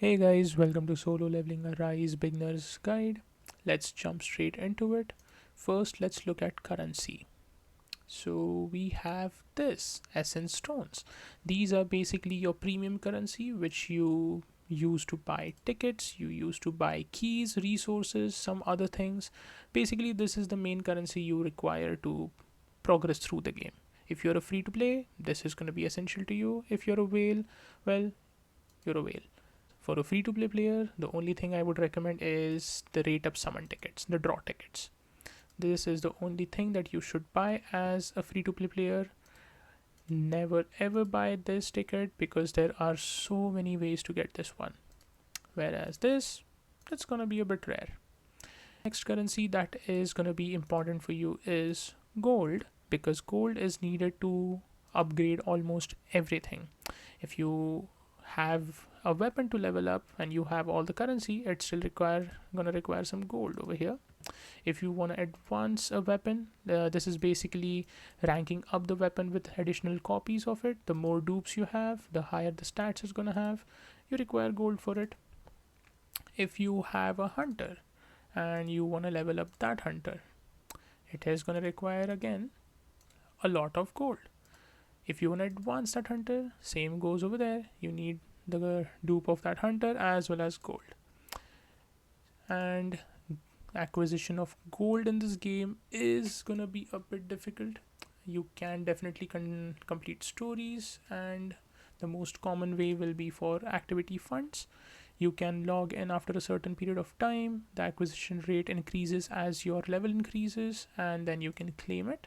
Hey guys, welcome to Solo Leveling Arise Beginner's Guide. Let's jump straight into it. First, let's look at currency. So, we have this Essence Stones. These are basically your premium currency, which you use to buy tickets, you use to buy keys, resources, some other things. Basically, this is the main currency you require to progress through the game. If you're a free to play, this is going to be essential to you. If you're a whale, well, you're a whale. For a free to play player, the only thing I would recommend is the rate up summon tickets, the draw tickets. This is the only thing that you should buy as a free to play player. Never ever buy this ticket because there are so many ways to get this one. Whereas this, that's gonna be a bit rare. Next currency that is gonna be important for you is gold, because gold is needed to upgrade almost everything. If you have a weapon to level up and you have all the currency, it's still gonna require some gold over here. If you want to advance a weapon, this is basically ranking up the weapon with additional copies of it. The more dupes you have, the higher the stats is gonna have. You require gold for it. If you have a hunter and you want to level up that hunter, it is gonna require again a lot of gold. If you want to advance that hunter, same goes over there. You need the dupe of that hunter as well as gold. And acquisition of gold in this game is gonna be a bit difficult. You can definitely complete stories, and the most common way will be for activity funds. You can log in after a certain period of time. The acquisition rate increases as your level increases, and then you can claim it,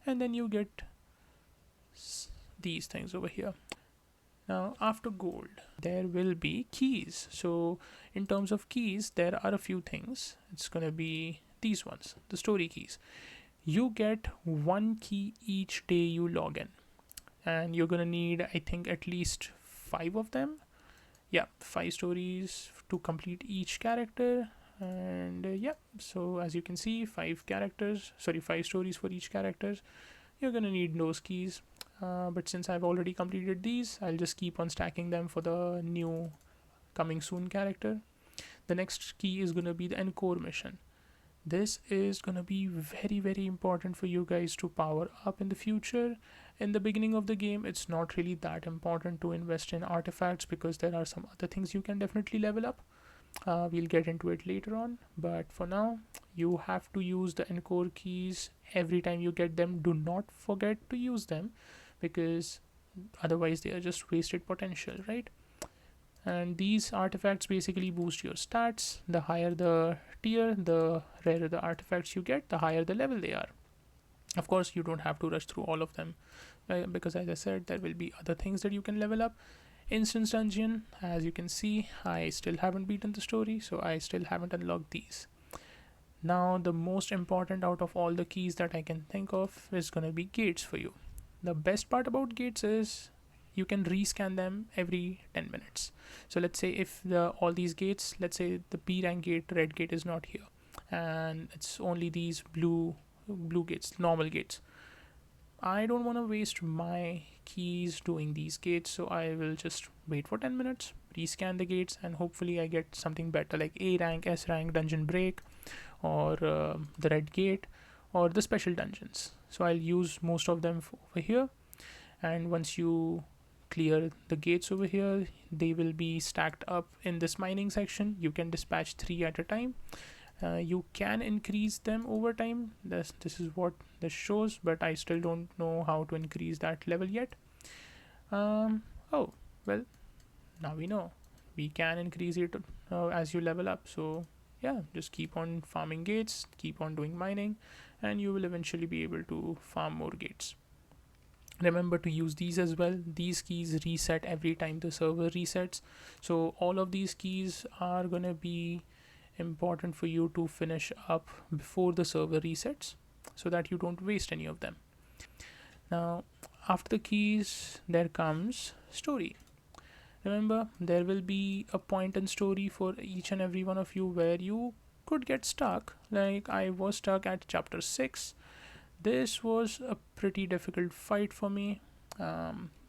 and then you get these things over here. Now, after gold, there will be keys. So, in terms of keys, there are a few things. It's going to be these ones, the story keys. You get one key each day you log in, and you're going to need, I think, at least 5 of them. Yeah, 5 stories to complete each character. And yeah, so as you can see, 5 stories for each character. You're going to need those keys. But since I've already completed these, I'll just keep on stacking them for the new coming soon character. The next key is going to be the Encore mission. This is going to be very, very important for you guys to power up in the future. In the beginning of the game, it's not really that important to invest in artifacts because there are some other things you can definitely level up. We'll get into it later on, but for now, you have to use the Encore keys every time you get them. Do not forget to use them because otherwise they are just wasted potential, right? And these artifacts basically boost your stats. The higher the tier, the rarer the artifacts you get, the higher the level they are. Of course, you don't have to rush through all of them because, as I said, there will be other things that you can level up. Instance dungeon, as you can see, I still haven't beaten the story, so I still haven't unlocked these. Now, the most important out of all the keys that I can think of is gonna be gates for you. The best part about gates is you can rescan them every 10 minutes. So let's say if all these gates, let's say the B rank gate, red gate is not here, and it's only these blue gates, normal gates. I don't want to waste my keys doing these gates, so I will just wait for 10 minutes, rescan the gates, and hopefully I get something better like A rank, S rank, dungeon break, or the red gate, or the special dungeons. So I'll use most of them over here, and once you clear the gates over here, they will be stacked up in this mining section. You can dispatch 3 at a time. You can increase them over time. This is what this shows, but I still don't know how to increase that level yet. Oh, well, now we know we can increase it as you level up. So yeah, just keep on farming gates, keep on doing mining, and you will eventually be able to farm more gates. Remember to use these as well. These keys reset every time the server resets, so all of these keys are gonna be important for you to finish up before the server resets so that you don't waste any of them. Now, after the keys, there comes story. Remember, there will be a point in story for each and every one of you where you could get stuck. Like I was stuck at chapter 6. This was a pretty difficult fight for me.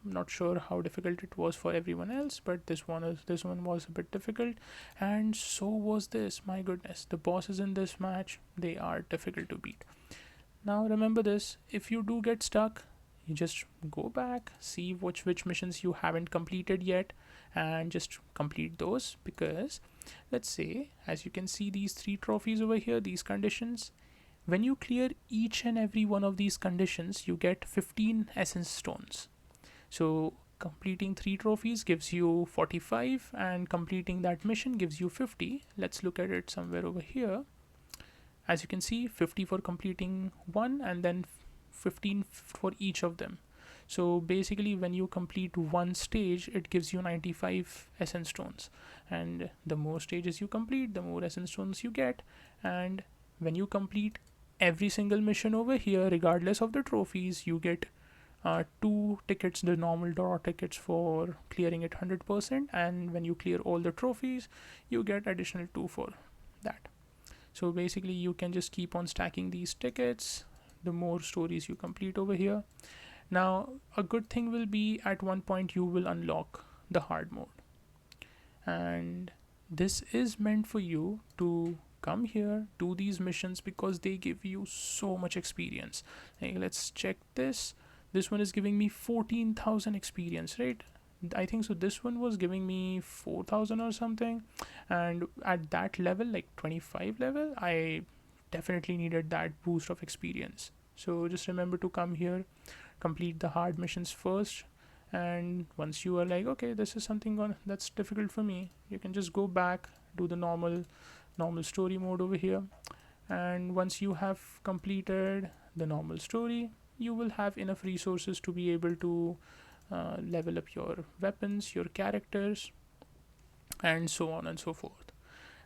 I'm not sure how difficult it was for everyone else, but this one was a bit difficult, and so was this. My goodness, the bosses in this match, they are difficult to beat. Now remember this, if you do get stuck, you just go back, see which missions you haven't completed yet, and just complete those. Because let's say, as you can see, these 3 trophies over here, these conditions, when you clear each and every one of these conditions, you get 15 essence stones. So completing 3 trophies gives you 45, and completing that mission gives you 50. Let's look at it somewhere over here. As you can see, 50 for completing one, and then 15 for each of them. So basically, when you complete one stage, it gives you 95 essence stones, and the more stages you complete, the more essence stones you get. And when you complete every single mission over here, regardless of the trophies, you get 2 tickets, the normal draw tickets, for clearing it 100%, and when you clear all the trophies, you get additional 2 for that. So basically, you can just keep on stacking these tickets the more stories you complete over here. Now, a good thing will be, at one point you will unlock the hard mode, and this is meant for you to come here, do these missions, because they give you so much experience. Like, let's check this. This one is giving me 14,000 experience, right? I think so. This one was giving me 4,000 or something, and at that level, like 25 level, I definitely needed that boost of experience. So just remember to come here, complete the hard missions first, and once you are like, okay, this is something that's difficult for me, you can just go back, do the normal story mode over here. And once you have completed the normal story, you will have enough resources to be able to level up your weapons, your characters, and so on and so forth.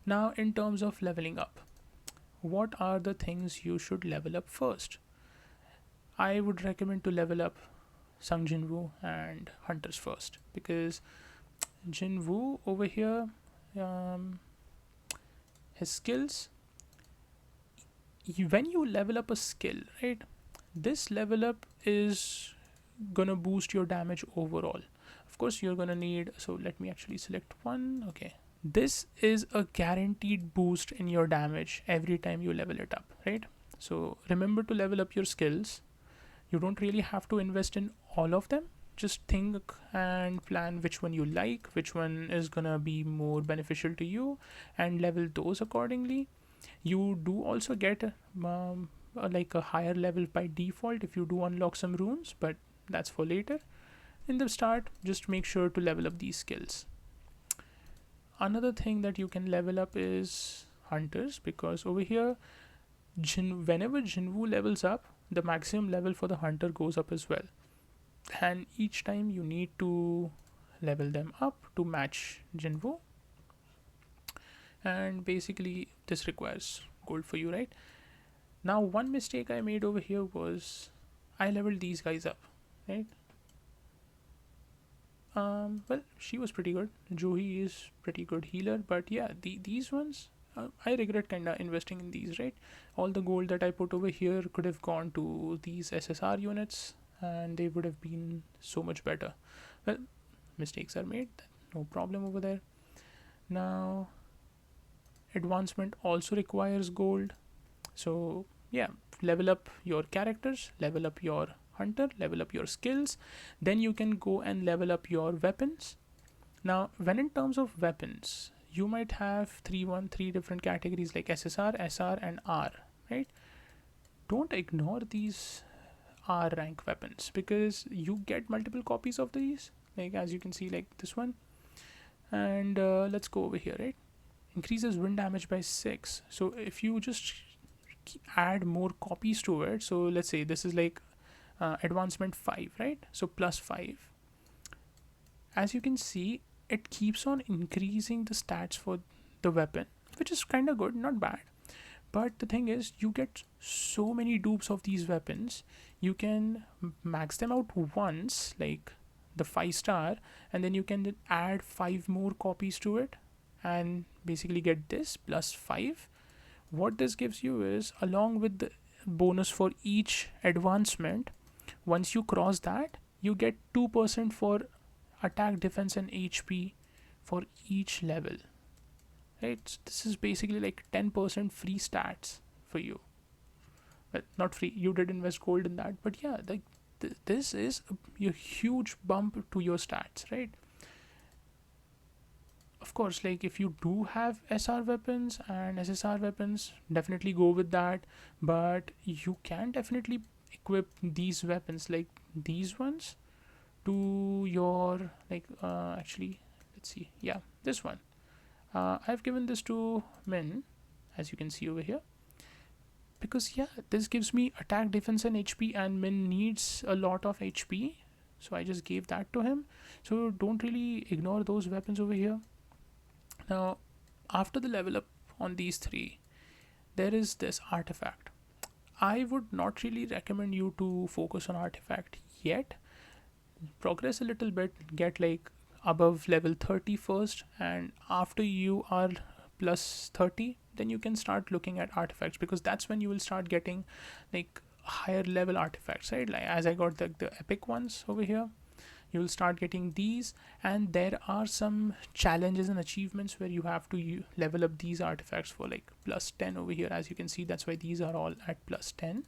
Now, in terms of leveling up, what are the things you should level up first? I would recommend to level up Sung Jinwoo and Hunters first, because Jinwoo over here, his skills, when you level up a skill, right, this level up is gonna boost your damage overall. Of course, you're gonna need, so let me actually select one. Okay, this is a guaranteed boost in your damage every time you level it up, right? So remember to level up your skills. You don't really have to invest in all of them. Just think and plan which one you like, which one is gonna be more beneficial to you, and level those accordingly. You do also get like a higher level by default if you do unlock some runes, but that's for later. In the start, just make sure to level up these skills. Another thing that you can level up is Hunters, because over here, whenever Jinwoo levels up, the maximum level for the Hunter goes up as well, and each time you need to level them up to match Jinwoo. And basically, this requires gold for you, right? Now, one mistake I made over here was I leveled these guys up, right? Well, she was pretty good. Johi is pretty good healer, but yeah, these ones, I regret kinda investing in these, right? All the gold that I put over here could have gone to these SSR units, and they would have been so much better. Well, mistakes are made, no problem over there. Now, advancement also requires gold, so yeah, level up your characters, level up your hunter, level up your skills, then you can go and level up your weapons. Now, when in terms of weapons, you might have three different categories like SSR, SR, and R, right? Don't ignore these R rank weapons, because you get multiple copies of these, like as you can see, like this one. And let's go over here, right? Increases wind damage by 6. So if you just add more copies to it, so let's say this is like advancement 5, right? So plus 5. As you can see, it keeps on increasing the stats for the weapon, which is kind of good, not bad. But the thing is, you get so many dupes of these weapons. You can max them out once, like the 5-star, and then you can add 5 more copies to it and basically get this plus 5. What this gives you is, along with the bonus for each advancement, once you cross that, you get 2% for attack, defense, and HP for each level. Right? So this is basically like 10% free stats for you. Well, not free. You did invest gold in that, but yeah, like this is a huge bump to your stats, right? Of course, like if you do have SR weapons and SSR weapons, definitely go with that. But you can definitely equip these weapons, like these ones, to your like actually, let's see, yeah, this one. I've given this to Min, as you can see over here, because yeah, this gives me attack, defense, and HP, and Min needs a lot of HP, so I just gave that to him. So don't really ignore those weapons over here. Now, after the level up on these three, there is this artifact. I would not really recommend you to focus on artifact yet. Progress a little bit, get like above level 30 first, and after you are plus 30, then you can start looking at artifacts, because that's when you will start getting like higher level artifacts, right? Like as I got the epic ones over here, you will start getting these, and there are some challenges and achievements where you have to level up these artifacts for like plus 10 over here. As you can see, that's why these are all at plus 10.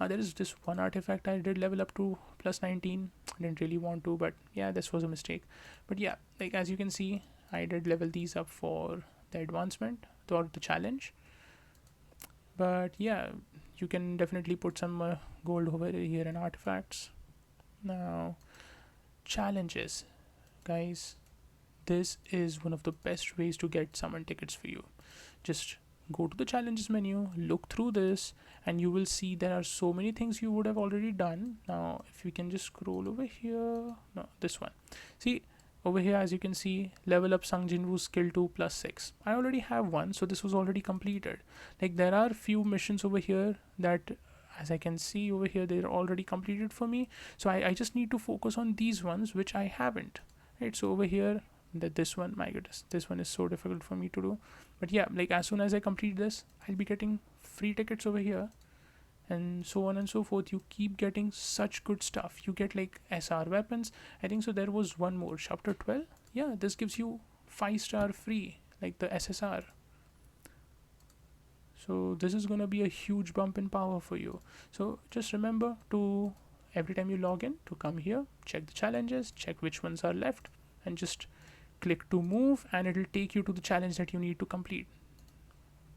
There is this one artifact I did level up to plus 19. I didn't really want to, but yeah, this was a mistake. But yeah, like as you can see, I did level these up for the advancement or the challenge. But yeah, you can definitely put some gold over here in artifacts. Now, challenges, guys, this is one of the best ways to get summon tickets for you. Just go to the challenges menu, look through this, and you will see there are so many things you would have already done. Now if we can just scroll over here, no, this one, see over here, as you can see, level up Sung Jinwoo skill 2 plus 6. I already have one, so this was already completed. Like there are few missions over here that, as I can see over here, they're already completed for me, so I just need to focus on these ones which I haven't, right? So over here, this one, my goodness, this one is so difficult for me to do. But yeah, like as soon as I complete this, I'll be getting free tickets over here, and so on and so forth. You keep getting such good stuff. You get like SR weapons, I think. So there was one more, chapter 12. Yeah, this gives you 5-star free, like the SSR. So this is going to be a huge bump in power for you. So just remember to, every time you log in, to come here, check the challenges, check which ones are left, and just click to move, and it'll take you to the challenge that you need to complete.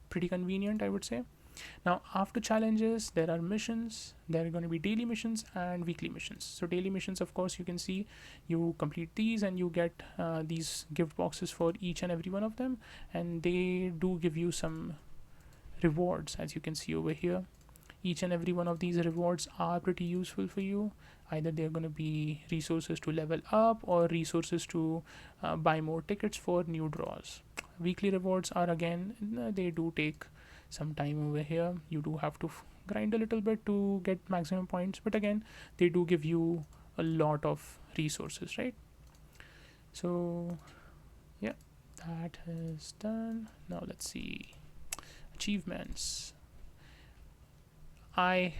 Pretty convenient, I would say. Now after challenges, there are missions. There are going to be daily missions and weekly missions. So daily missions, of course, you can see you complete these and you get these gift boxes for each and every one of them, and they do give you some rewards, as you can see over here. Each and every one of these rewards are pretty useful for you. Either they're going to be resources to level up or resources to buy more tickets for new draws. Weekly rewards are, again, they do take some time over here. You do have to grind a little bit to get maximum points, but again, they do give you a lot of resources, right? So yeah, that is done. Now let's see achievements. I,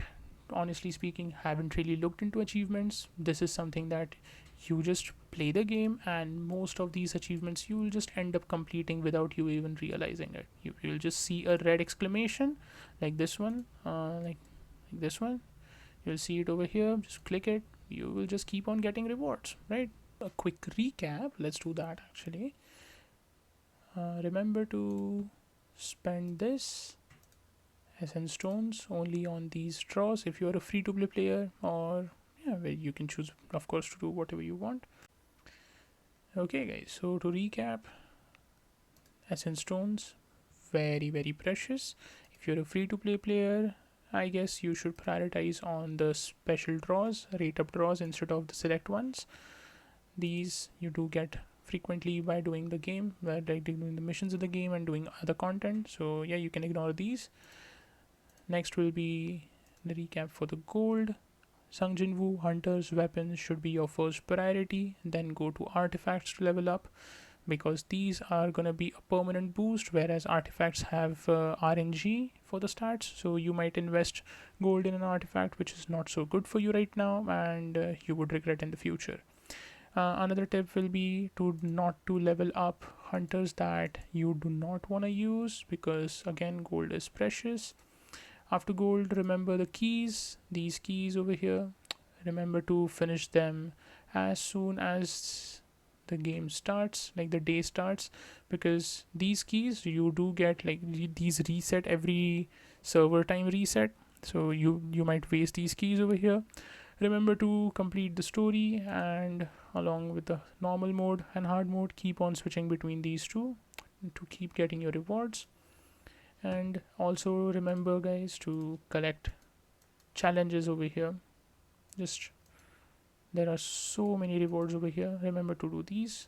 honestly speaking, haven't really looked into achievements. This is something that you just play the game, and most of these achievements you will just end up completing without you even realizing it. You'll just see a red exclamation like this one, like this one. You'll see it over here. Just click it. You will just keep on getting rewards, right? A quick recap. Let's do that actually. Remember to spend this Essence stones only on these draws if you're a free to play player, or yeah, where you can choose, of course, to do whatever you want. Okay guys, so to recap, Essence stones, very precious. If you're a free to play player, I guess you should prioritize on the special draws, rate up draws, instead of the select ones. These you do get frequently by doing the game, by doing the missions of the game and doing other content, so yeah, you can ignore these. Next will be the recap for the gold. Sung Jinwoo Hunter's weapons should be your first priority, then go to artifacts to level up. because these are going to be a permanent boost, whereas artifacts have RNG for the stats. So you might invest gold in an artifact which is not so good for you right now, and you would regret in the future. Another tip will be to not to level up hunters that you do not want to use, because again gold is precious. After gold, remember the keys, these keys over here. Remember to finish them as soon as the game starts, like the day starts, because these keys you do get, like these reset every server time reset, so you might waste these keys over here. Remember to complete the story, and along with the normal mode and hard mode, keep on switching between these two to keep getting your rewards. And also remember guys to collect challenges over here. Just there are so many rewards over here, remember to do these.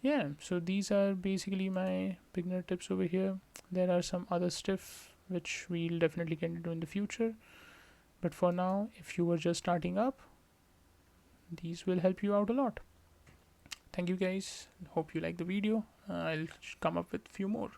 Yeah, so these are basically my beginner tips over here. There are some other stuff which we'll definitely get into in the future, but for now, if you were just starting up, these will help you out a lot. Thank you guys, hope you like the video. I'll come up with a few more.